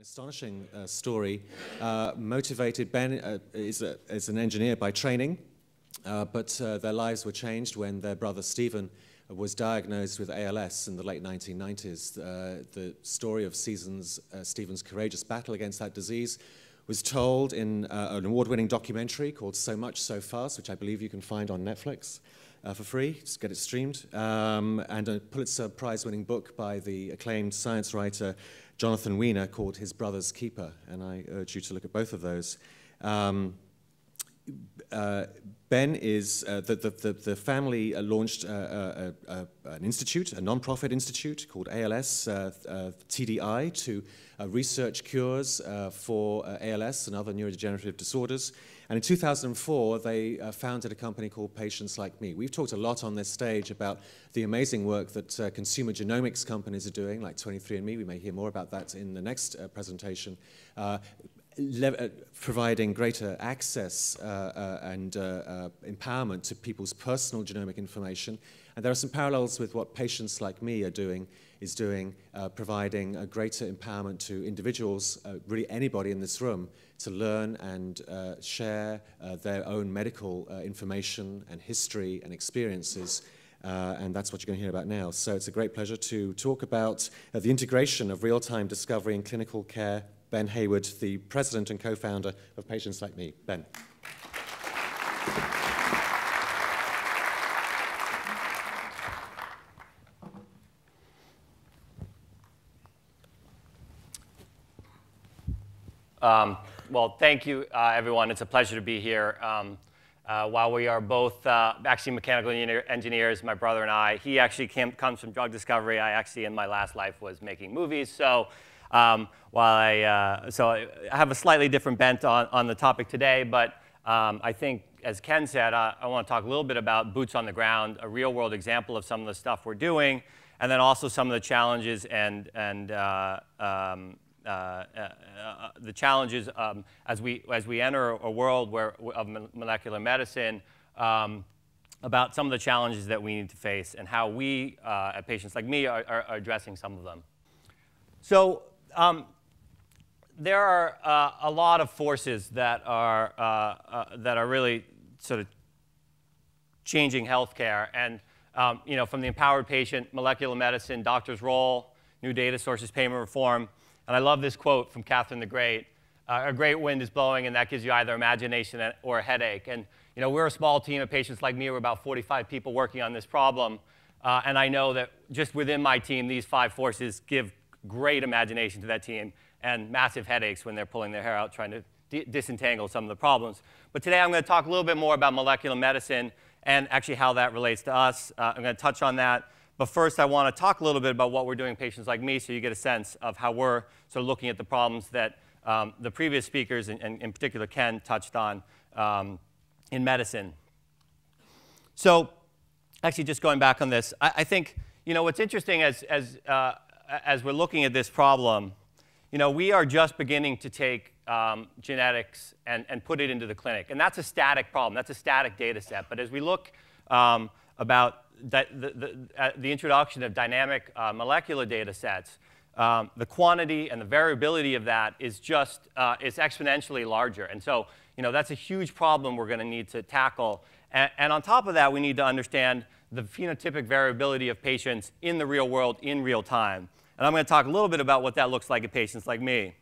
Astonishing story. Motivated, Ben is an engineer by training, but their lives were changed when their brother Stephen was diagnosed with ALS in the late 1990s. The story of Stephen's courageous battle against that disease was told in an award-winning documentary called So Much, So Fast, which I believe you can find on Netflix for free. Just get it streamed. And a Pulitzer Prize-winning book by the acclaimed science writer Jonathan Weiner called His Brother's Keeper, and I urge you to look at both of those. Ben is, the family launched an institute, a non-profit institute called ALS TDI to research cures for ALS and other neurodegenerative disorders. And in 2004, they founded a company called Patients Like Me. We've talked a lot on this stage about the amazing work that consumer genomics companies are doing, like 23andMe. We may hear more about that in the next presentation. Providing greater access and empowerment to people's personal genomic information. And there are some parallels with what Patients Like Me are doing, providing a greater empowerment to individuals, really anybody in this room, to learn and share their own medical information and history and experiences. And that's what you're going to hear about now. So it's a great pleasure to talk about the integration of real-time discovery in clinical care. Ben Heywood, the president and co-founder of Patients Like Me. Ben. Well, thank you, everyone. It's a pleasure to be here. While we are both actually mechanical engineers, my brother and I, he actually comes from drug discovery. I actually, in my last life, was making movies. So while I have a slightly different bent on the topic today, but I think, as Ken said, I want to talk a little bit about boots on the ground, a real-world example of some of the stuff we're doing, and then also some of the challenges and the challenges as we enter a world of molecular medicine, about some of the challenges that we need to face and how we, at Patients Like Me, are addressing some of them. So there are a lot of forces that are really sort of changing healthcare, and from the empowered patient, molecular medicine, doctor's role, new data sources, payment reform. And I love this quote from Catherine the Great: "A great wind is blowing, and that gives you either imagination or a headache." And we're a small team of Patients Like Me. We're about 45 people working on this problem, and I know that just within my team, these 5 forces give great imagination to that team and massive headaches when they're pulling their hair out trying to disentangle some of the problems. But today I'm going to talk a little bit more about molecular medicine and actually how that relates to us. I'm going to touch on that. But first, I want to talk a little bit about what we're doing in Patients Like Me so you get a sense of how we're sort of looking at the problems that the previous speakers, and in particular Ken, touched on in medicine. So actually, just going back on this, I think what's interesting as we're looking at this problem, we are just beginning to take genetics and put it into the clinic. And that's a static problem. That's a static data set. But as we look about the introduction of dynamic molecular data sets, the quantity and the variability of that is just is exponentially larger. And so that's a huge problem we're going to need to tackle. And on top of that, we need to understand the phenotypic variability of patients in the real world in real time. And I'm going to talk a little bit about what that looks like in Patients Like Me.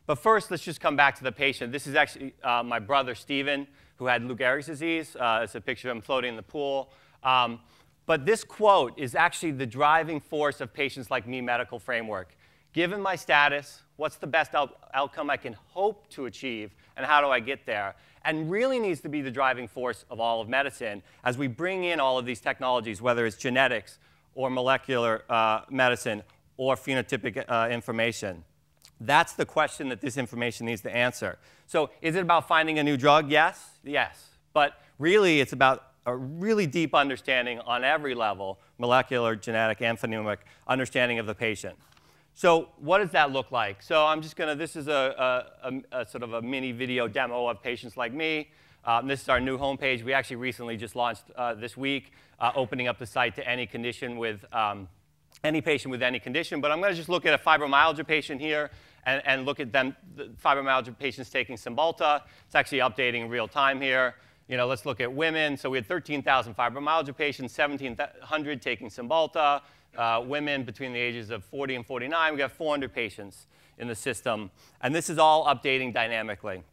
But first, let's just come back to the patient. This is actually my brother, Stephen, who had Lou Gehrig's disease. It's a picture of him floating in the pool. But this quote is actually the driving force of Patients Like Me medical framework. Given my status, what's the best outcome I can hope to achieve, and how do I get there? And really needs to be the driving force of all of medicine as we bring in all of these technologies, whether it's genetics or molecular medicine or phenotypic information. That's the question that this information needs to answer. So is it about finding a new drug? Yes. Yes. But really, it's about a really deep understanding on every level, molecular, genetic, and phenotypic understanding of the patient. So what does that look like? So I'm just going to, this is a sort of a mini video demo of Patients Like Me. This is our new homepage. We actually recently just launched this week, opening up the site to any condition with any patient with any condition. But I'm going to just look at a fibromyalgia patient here and look at them, the fibromyalgia patients taking Cymbalta. It's actually updating in real time here. Let's look at women. So we had 13,000 fibromyalgia patients, 1,700 taking Cymbalta. Women between the ages of 40 and 49, we got 400 patients in the system. And this is all updating dynamically.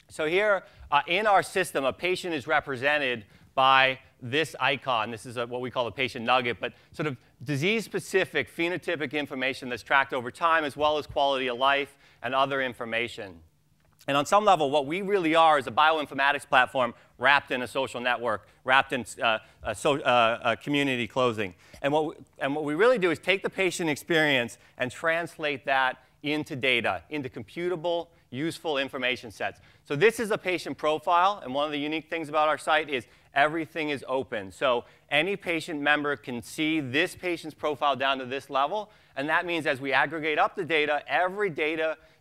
So here in our system, a patient is represented by this icon. This is what we call a patient nugget, but sort of disease-specific phenotypic information that's tracked over time, as well as quality of life and other information. And on some level, what we really are is a bioinformatics platform wrapped in a social network, wrapped in community closing. And what we really do is take the patient experience and translate that into data, into computable, useful information sets. So this is a patient profile, and one of the unique things about our site is everything is open. So any patient member can see this patient's profile down to this level, and that means as we aggregate up the data, every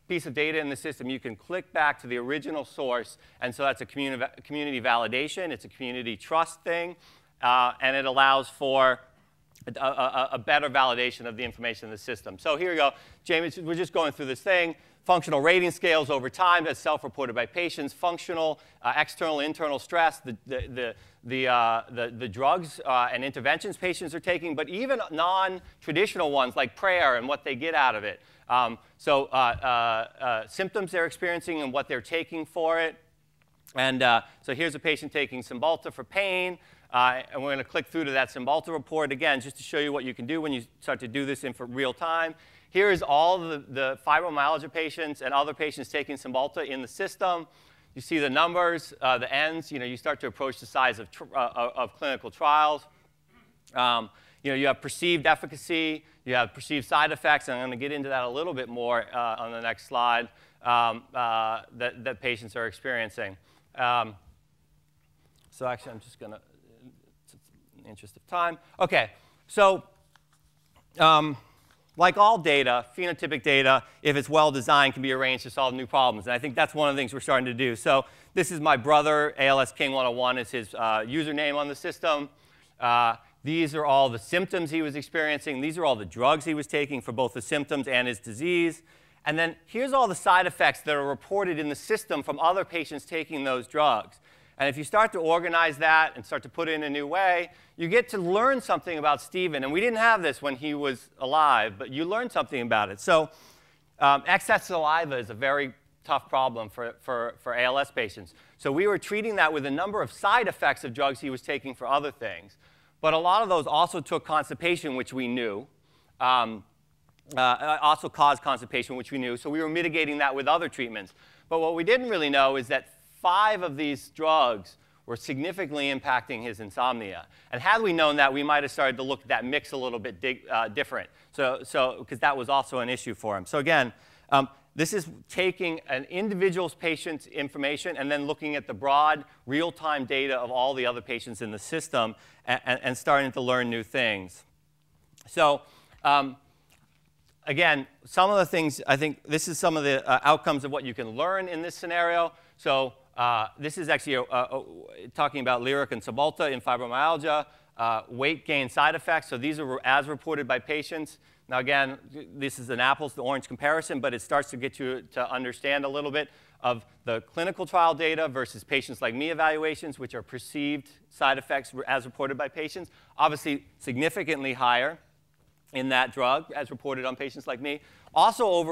piece of data in the system, you can click back to the original source, and so that's a community validation, it's a community trust thing, and it allows for a better validation of the information in the system. So here we go. Jamie, we're just going through this thing. Functional rating scales over time that's self-reported by patients. Functional, external, internal stress, the drugs and interventions patients are taking, but even non-traditional ones like prayer and what they get out of it. Symptoms they're experiencing and what they're taking for it. And so here's a patient taking Cymbalta for pain. And we're going to click through to that Cymbalta report again, just to show you what you can do when you start to do this in for real time. Here is all the fibromyalgia patients and other patients taking Cymbalta in the system. You see the numbers, the ends. You start to approach the size of clinical trials. You have perceived efficacy. You have perceived side effects. And I'm going to get into that a little bit more on the next slide that patients are experiencing. So actually, I'm just going to, in the interest of time. OK, so like all data, phenotypic data, if it's well designed, can be arranged to solve new problems. And I think that's one of the things we're starting to do. So this is my brother. ALS King 101 is his username on the system. These are all the symptoms he was experiencing. These are all the drugs he was taking for both the symptoms and his disease. And then here's all the side effects that are reported in the system from other patients taking those drugs. And if you start to organize that and start to put it in a new way, you get to learn something about Stephen. And we didn't have this when he was alive, but you learned something about it. So excess saliva is a very tough problem for ALS patients. So we were treating that with a number of side effects of drugs he was taking for other things. But a lot of those also took constipation, which we knew. Also caused constipation, which we knew. So we were mitigating that with other treatments. But what we didn't really know is that 5 of these drugs were significantly impacting his insomnia. And had we known that, we might have started to look at that mix a little bit different, because that was also an issue for him. So again, this is taking an individual patient's information and then looking at the broad, real-time data of all the other patients in the system and starting to learn new things. So again, some of the things, I think this is some of the outcomes of what you can learn in this scenario. So this is actually talking about Lyric and Cymbalta in fibromyalgia, weight gain side effects. So these are as reported by patients. Now again, this is an apples to orange comparison, but it starts to get you to understand a little bit of the clinical trial data versus patients like me evaluations, which are perceived side effects as reported by patients. Obviously, significantly higher in that drug as reported on patients like me. Also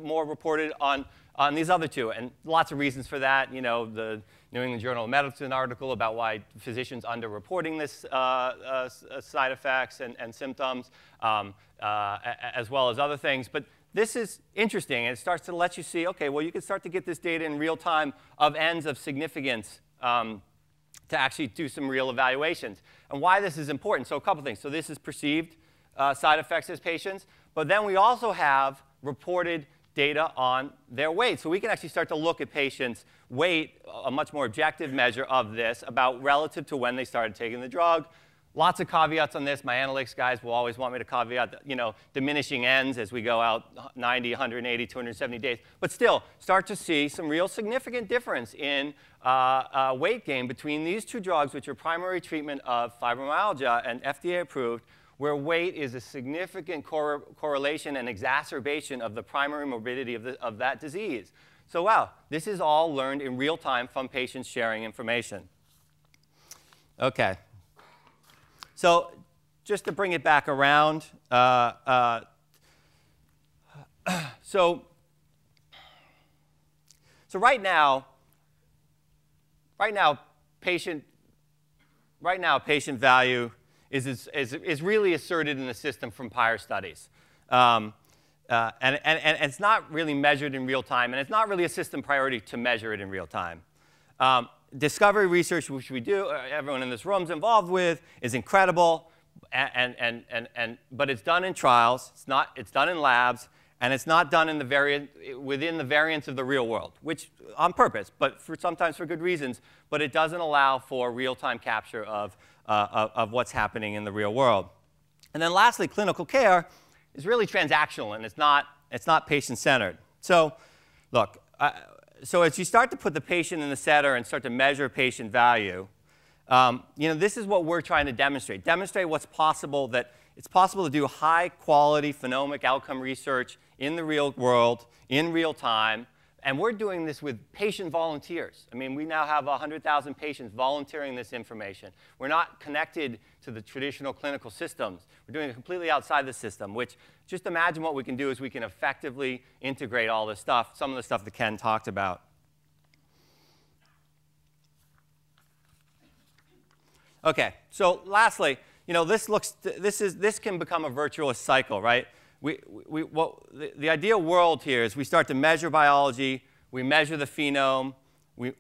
more reported on these other two, and lots of reasons for that. The New England Journal of Medicine article about why physicians underreporting this side effects and symptoms, as well as other things. But this is interesting, and it starts to let you see, OK, well, you can start to get this data in real time of ends of significance to actually do some real evaluations. And why this is important, so a couple things. So this is perceived side effects as patients, but then we also have reported data on their weight. So we can actually start to look at patients' weight, a much more objective measure of this, about relative to when they started taking the drug. Lots of caveats on this. My analytics guys will always want me to caveat, diminishing ends as we go out 90, 180, 270 days. But still, start to see some real significant difference in weight gain between these two drugs, which are primary treatment of fibromyalgia and FDA approved, where weight is a significant correlation and exacerbation of the primary morbidity of that disease. So wow, this is all learned in real time from patients sharing information. Okay. So just to bring it back around, so right now patient value is really asserted in the system from prior studies. And it's not really measured in real time, and it's not really a system priority to measure it in real time. Discovery research, which we do, everyone in this room is involved with, is incredible, but it's done in trials, it's done in labs, and it's not done in within the variance of the real world, which on purpose, but sometimes for good reasons, but it doesn't allow for real-time capture of what's happening in the real world. And then lastly, clinical care is really transactional, and it's not patient-centered. So look, so as you start to put the patient in the center and start to measure patient value, this is what we're trying to demonstrate. Demonstrate what's possible, that it's possible to do high-quality phenomic outcome research in the real world, in real time, and we're doing this with patient volunteers. I mean, we now have 100,000 patients volunteering this information. We're not connected to the traditional clinical systems. We're doing it completely outside the system, which just imagine what we can do is we can effectively integrate all this stuff, some of the stuff that Ken talked about. Okay, so lastly, this can become a virtuous cycle, right? The ideal world here is we start to measure biology, we measure the phenome, we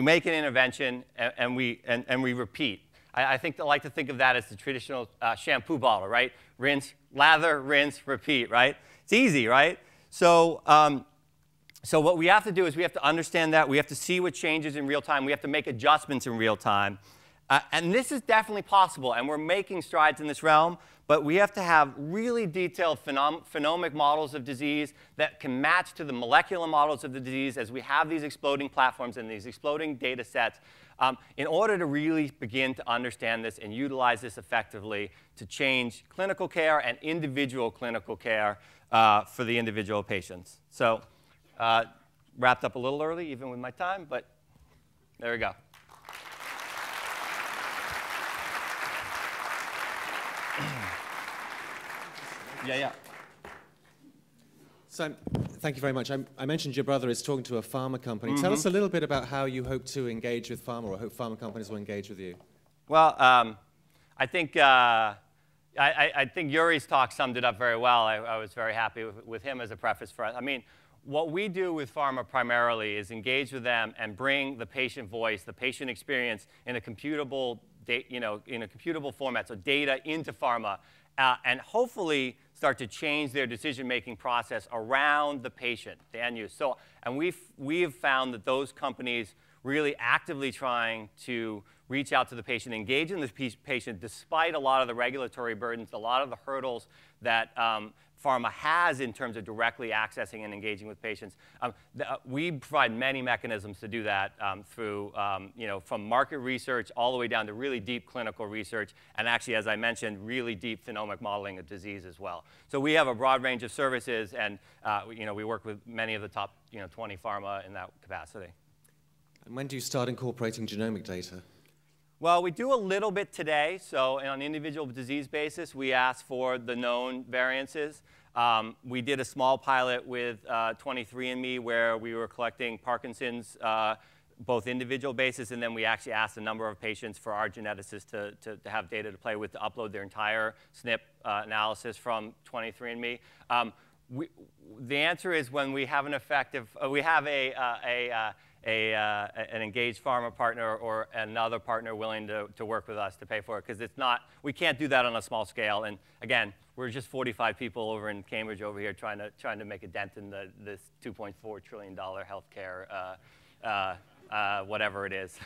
make an intervention, and we repeat. I like to think of that as the traditional shampoo bottle, right? Rinse, lather, rinse, repeat, right? It's easy, right? So what we have to do is we have to understand that. We have to see what changes in real time. We have to make adjustments in real time. And this is definitely possible, and we're making strides in this realm, but we have to have really detailed phenomic models of disease that can match to the molecular models of the disease as we have these exploding platforms and these exploding data sets in order to really begin to understand this and utilize this effectively to change clinical care and individual clinical care for the individual patients. So wrapped up a little early, even with my time, but there we go. Yeah. So thank you very much. I mentioned your brother is talking to a pharma company. Mm-hmm. Tell us a little bit about how you hope to engage with pharma, or hope pharma companies will engage with you. Well, I think Yuri's talk summed it up very well. I was very happy with him as a preface for us. I mean, what we do with pharma primarily is engage with them and bring the patient voice, the patient experience in a computable, in a computable format, so data into pharma, and hopefully start to change their decision-making process around the patient, the end use. So, and we've found that those companies really actively trying to reach out to the patient, engage in the patient, despite a lot of the regulatory burdens, a lot of the hurdles that pharma has in terms of directly accessing and engaging with patients. We provide many mechanisms to do that through, from market research all the way down to really deep clinical research, and actually, as I mentioned, really deep phenomic modeling of disease as well. So we have a broad range of services, and we work with many of the top 20 pharma in that capacity. And when do you start incorporating genomic data? Well, we do a little bit today. So on an individual disease basis, we ask for the known variances. We did a small pilot with 23andMe where we were collecting Parkinson's, both individual basis, and then we actually asked a number of patients for our geneticists to have data to play with, to upload their entire SNP analysis from 23andMe. The answer is when we have an effective, we have an engaged pharma partner or another partner willing to work with us to pay for it, because it's not, we can't do that on a small scale. And again, we're just 45 people over in Cambridge over here trying to make a dent in this $2.4 trillion healthcare, whatever it is.